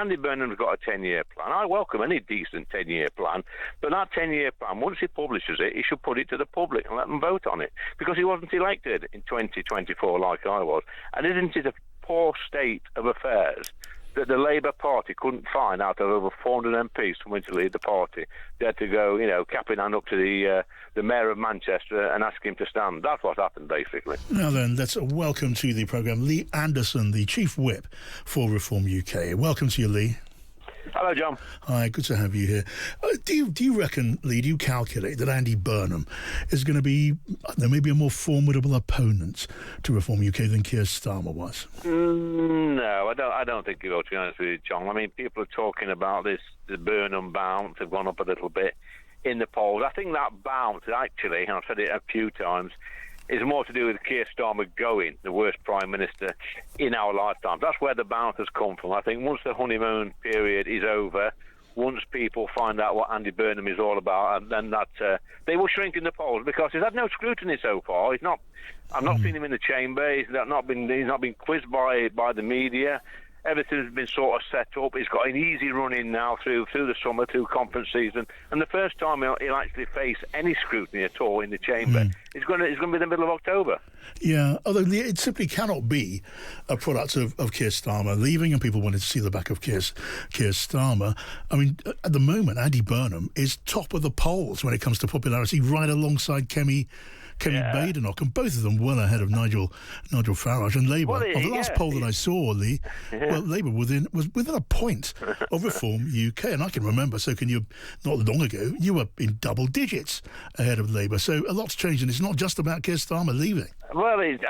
Andy Burnham's got a 10-year plan. I welcome any decent 10-year plan, but that 10-year plan, once he publishes it, he should put it to the public and let them vote on it, because he wasn't elected in 2024 like I was. And isn't it a poor state of affairs that the Labour Party couldn't find out of over 400 MPs someone to lead the party? They had to go, cap in hand up to the Mayor of Manchester and ask him to stand. That's what happened, basically. Now then, let's welcome to the programme Lee Anderson, the Chief Whip for Reform UK. Welcome to you, Lee. Hello, John. Hi, good to have you here. Do you reckon, Lee, do you calculate that Andy Burnham is going to be, maybe a more formidable opponent to Reform UK than Keir Starmer was? No, I don't think he will, to be honest with you, John. I mean, people are talking about the Burnham bounce have gone up a little bit in the polls. I think that bounce, actually, and I've said it a few times, is more to do with Keir Starmer going, the worst Prime Minister in our lifetime. That's where the bounce has come from. I think once the honeymoon period is over, once people find out what Andy Burnham is all about, and then they will shrink in the polls, because he's had no scrutiny so far. I've not seen him in the chamber. He's not been quizzed by the media. Everything's been sort of set up. He's got an easy run in now through the summer, through conference season, and the first time he'll actually face any scrutiny at all in the chamber is going to be the middle of October. Yeah, although it simply cannot be a product of Keir Starmer leaving and people wanting to see the back of Keir Starmer. I mean, at the moment, Andy Burnham is top of the polls when it comes to popularity, right alongside Kemi Badenoch, and both of them well ahead of Nigel Farage and Labour. Of the last poll that I saw, Lee, well, Labour was within a point of Reform UK, and I can remember, so can you, not long ago, you were in double digits ahead of Labour. So a lot's changed, and it's not just about Keir Starmer leaving. Well, it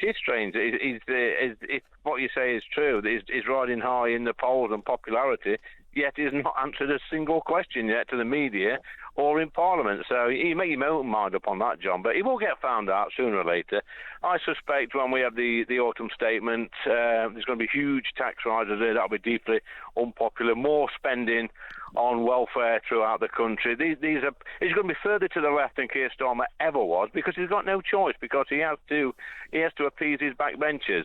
is strange. If what you say is true, he's riding high in the polls and popularity, yet he's not answered a single question yet to the media or in Parliament. So you make your own mind up on that, John, but he will get found out sooner or later. I suspect when we have the autumn statement, there's going to be huge tax rises there. That'll be deeply unpopular. More spending on welfare throughout the country. He's going to be further to the left than Keir Starmer ever was, because he's got no choice, because he has to appease his backbenchers.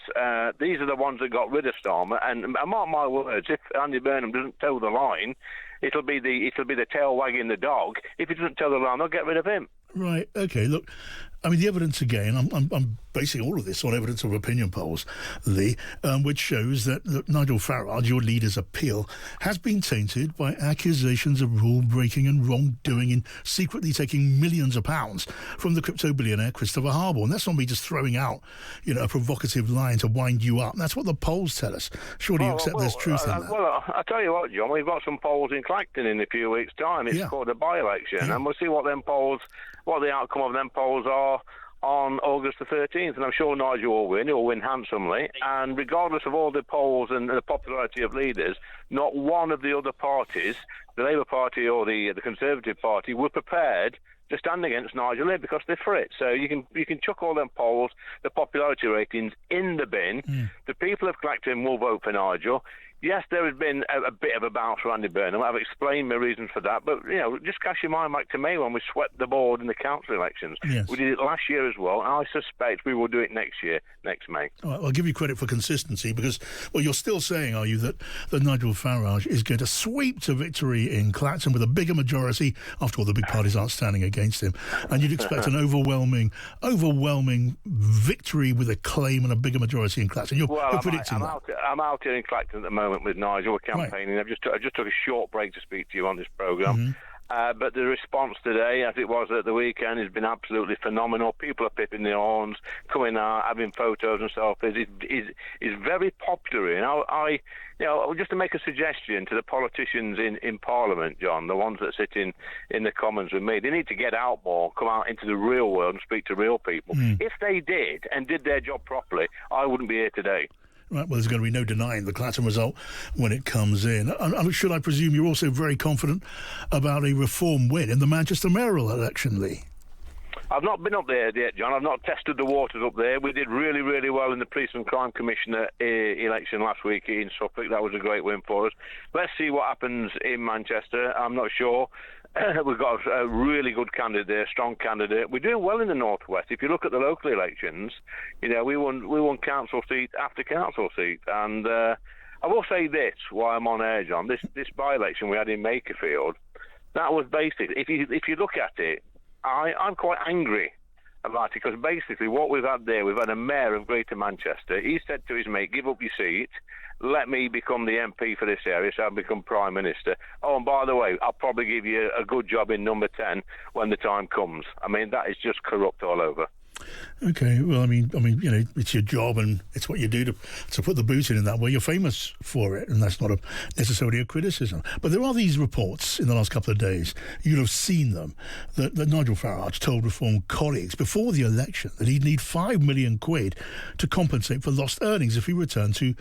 These are the ones that got rid of Starmer, and mark my words, if Andy Burnham doesn't toe the line, it'll be the tail wagging the dog. If he doesn't toe the line, they'll get rid of him. Right. Okay. Look, I mean, the evidence again. I'm basing all of this on evidence of opinion polls, Lee, which shows that Nigel Farage, your leader's appeal, has been tainted by accusations of rule breaking and wrongdoing in secretly taking millions of pounds from the crypto billionaire Christopher Harbour. And that's not me just throwing out, a provocative line to wind you up. That's what the polls tell us. Surely you accept there's truth in that. Well, I'll tell you what, John. We've got some polls in Clacton in a few weeks' time. It's called a by-election, and we'll see what the outcome of them polls are on August the 13th, and I'm sure Nigel will win. He'll win handsomely, and regardless of all the polls and the popularity of leaders, not one of the other parties, the Labour Party or the Conservative Party, were prepared to stand against Nigel here, because they're for it. So you can chuck all them polls, the popularity ratings, in the bin. The people of Clacton will vote for Nigel. Yes, there has been a bit of a bounce for Andy Burnham. I've explained my reasons for that. But, just cast your mind back to May when we swept the board in the council elections. Yes. We did it last year as well, and I suspect we will do it next year, next May. All right, I'll give you credit for consistency, because, you're still saying, are you, that Nigel Farage is going to sweep to victory in Clacton with a bigger majority? After all, the big parties aren't standing against him. And you'd expect an overwhelming victory with acclaim and a bigger majority in Clacton. You're predicting that. I'm out here in Clacton at the moment with Nigel. We're campaigning. Right. I just took a short break to speak to you on this programme. But the response today, as it was at the weekend, has been absolutely phenomenal. People are pipping their horns, coming out, having photos and selfies. It's very popular. And I just to make a suggestion to the politicians in Parliament, John, the ones that sit in the Commons with me, they need to get out more, come out into the real world and speak to real people. If they did and did their job properly, I wouldn't be here today. Right, well, there's going to be no denying the Clacton result when it comes in. And should I presume you're also very confident about a Reform win in the Manchester mayoral election, Lee? I've not been up there yet, John. I've not tested the waters up there. We did really, really well in the Police and Crime Commissioner election last week in Suffolk. That was a great win for us. Let's see what happens in Manchester. I'm not sure. We've got a really good candidate there, strong candidate. We're doing well in the Northwest. If you look at the local elections, we won council seat after council seat, and I will say this while I'm on air, John. This by-election we had in Makerfield, that was basic. If you look at it, I'm quite angry about it, because basically what we've had there, we've had a mayor of Greater Manchester. He said to his mate, give up your seat, let me become the MP for this area, so I'll become Prime Minister. Oh, and by the way, I'll probably give you a good job in number 10 when the time comes. I mean, that is just corrupt all over. Okay, well, I mean, it's your job and it's what you do to put the boot in that way. You're famous for it, and that's not necessarily a criticism. But there are these reports in the last couple of days, you'll have seen them, that Nigel Farage told Reform colleagues before the election that he'd need £5 million to compensate for lost earnings if he returned to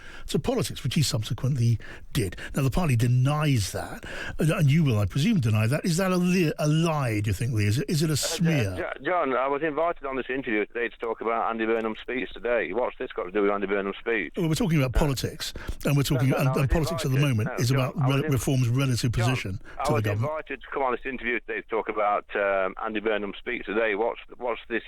politics, which he subsequently did. Now, the party denies that, and you will, I presume, deny that. Is that a lie, do you think, Lee? Is it a smear? John, I was invited on this interview today to talk about Andy Burnham's speech today. What's this got to do with Andy Burnham's speech? Well, we're talking about politics, and we're talking and politics at the moment is about Reform's relative position to the government. I was invited to come on this interview today to talk about Andy Burnham's speech today. What's this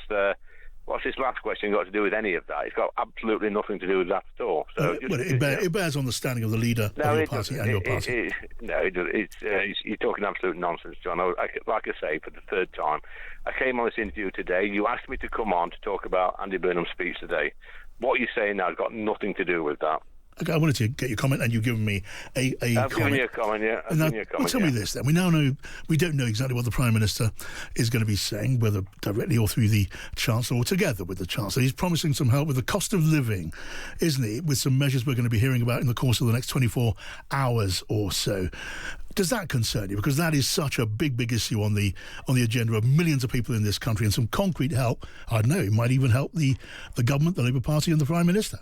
last question got to do with any of that? It's got absolutely nothing to do with that at all. So it bears on the standing of the leader of your party and your party. You're talking absolute nonsense, John. Like I say, for the third time, I came on this interview today. You asked me to come on to talk about Andy Burnham's speech today. What you're saying now has got nothing to do with that. Okay, I wanted to get your comment, and you've given me a comment. I've given you a comment, yeah. Tell me this, then. We now know, we don't know exactly what the Prime Minister is going to be saying, whether directly or through the Chancellor or together with the Chancellor. He's promising some help with the cost of living, isn't he, with some measures we're going to be hearing about in the course of the next 24 hours or so. Does that concern you? Because that is such a big issue on the agenda of millions of people in this country, and some concrete help, I don't know, it might even help the government, the Labour Party and the Prime Minister.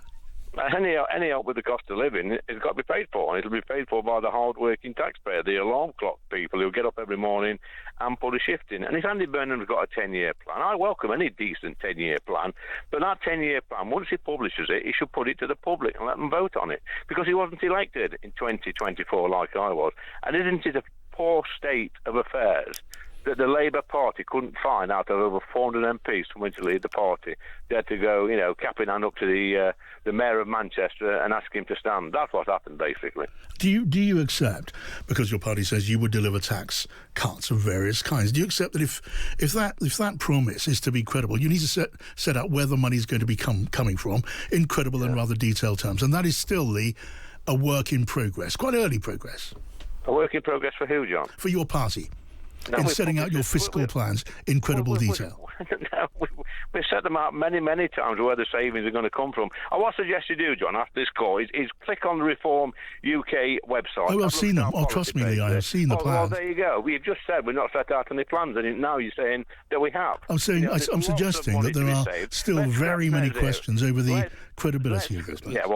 Any help with the cost of living has got to be paid for, and it'll be paid for by the hard-working taxpayer, the alarm clock people who get up every morning and put a shift in. And if Andy Burnham's got a 10-year plan, I welcome any decent 10-year plan, but that 10-year plan, once he publishes it, he should put it to the public and let them vote on it, because he wasn't elected in 2024 like I was. And isn't it a poor state of affairs that the Labour Party couldn't find out of over 400 MPs coming to lead the party? They had to go, cap in hand up to the Mayor of Manchester and ask him to stand. That's what happened, basically. Do you accept, because your party says you would deliver tax cuts of various kinds, do you accept that if that promise is to be credible, you need to set out where the money is going to be coming from in credible and rather detailed terms, and that is still a work in progress, quite early progress? A work in progress for who, John? For your party. In setting out your fiscal plans in credible detail. We've set them out many times where the savings are going to come from. What I suggest you do, John, after this call is click on the Reform UK website. Oh, I've seen them. Oh, trust me, Lee, I have seen the plans. Well, there you go. We've just said we've not set out any plans, and now you're saying that we have. I'm suggesting that there are still very many questions over the credibility of this. Yeah,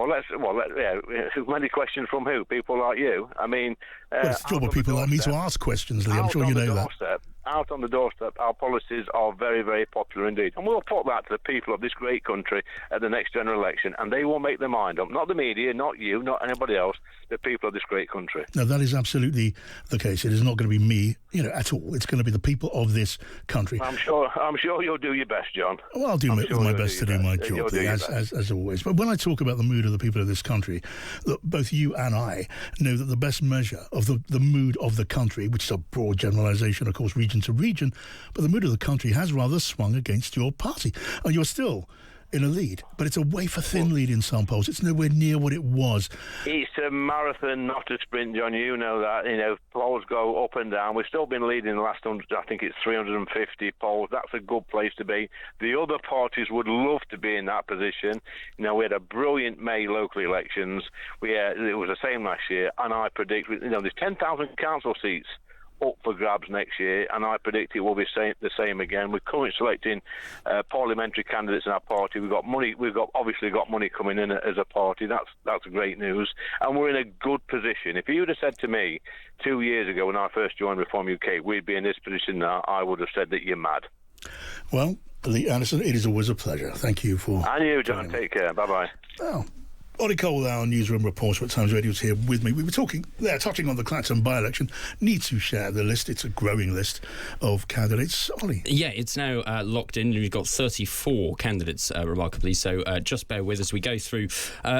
many questions from who? People like you? I mean... it's the job of people like me to ask questions, Lee. I'm sure you know that. Out on the doorstep, our policies are very, very popular indeed. And we'll put that to the people of this great country at the next general election, and they will make their mind up. Not the media, not you, not anybody else, the people of this great country. No, that is absolutely the case. It is not going to be me, at all. It's going to be the people of this country. I'm sure you'll do your best, John. Well, I'll do my best to do my job, as always. But when I talk about the mood of the people of this country, look, both you and I know that the best measure of the mood of the country, which is a broad generalisation, of course, region to region, but the mood of the country has rather swung against your party. And you're still in a lead, but it's a wafer-thin lead in some polls. It's nowhere near what it was. It's a marathon, not a sprint, John. You know that. Polls go up and down. We've still been leading the last 100, I think it's 350 polls. That's a good place to be. The other parties would love to be in that position. We had a brilliant May local elections. It was the same last year, and I predict, there's 10,000 council seats up for grabs next year, and I predict it will be the same again. We're currently selecting parliamentary candidates in our party. We've got money. We've obviously got money coming in as a party. That's great news, and we're in a good position. If you'd have said to me 2 years ago when I first joined Reform UK, we'd be in this position now, I would have said that you're mad. Well, Lee Anderson, it is always a pleasure. Thank you for... And you, John. Take care. Bye-bye. Well, Ollie Cole, our newsroom reporter at Times Radio, is here with me. We were touching on the Clacton by-election. Need to share the list. It's a growing list of candidates. Ollie? Yeah, it's now locked in. We've got 34 candidates, remarkably, so just bear with us. We go through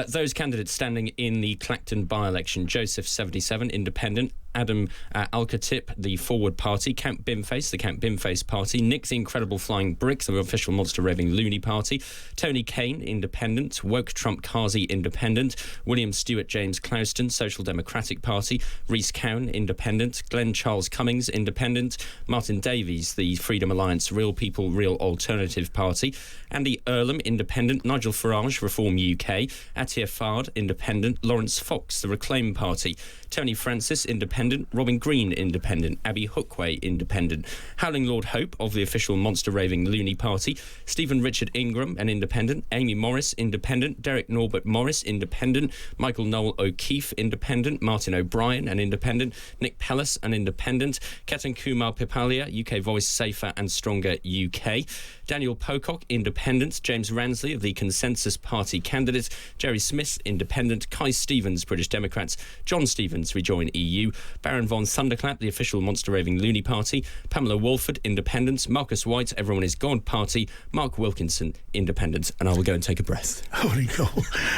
those candidates standing in the Clacton by-election. Joseph, 77, independent. Adam Alcatip, the Forward Party. Count Bimface, the Count Bimface Party. Nick, the Incredible Flying Brick, the official Monster Raving Loony Party. Tony Kane, independent. Woke Trump Kazi, independent. William Stewart James Clouston, Social Democratic Party. Rhys Cowan, independent. Glenn Charles Cummings, independent. Martin Davies, the Freedom Alliance Real People, Real Alternative Party. Andy Earlham, independent. Nigel Farage, Reform UK. Atia Fard, independent. Lawrence Fox, the Reclaim Party. Tony Francis, independent. Robin Green, independent. Abby Hookway, independent. Howling Lord Hope of the official Monster Raving Loony Party. Stephen Richard Ingram, an independent. Amy Morris, independent. Derek Norbert Morris, independent. Michael Noel O'Keefe, independent. Martin O'Brien, an independent. Nick Pellis, an independent. Ketan Kumar Pipalia, UK Voice Safer and Stronger UK. Daniel Pocock, independent. James Ransley of the Consensus Party candidate. Jerry Smith, independent. Kai Stevens, British Democrats. John Stevens, Rejoin EU. Baron von Thunderclap, the official Monster Raving Loony Party. Pamela Walford, independent. Marcus White, Everyone is God Party. Mark Wilkinson, independent. And I will go and take a breath. Holy cow,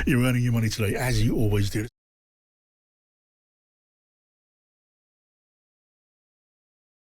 you're earning your money today, as you always do.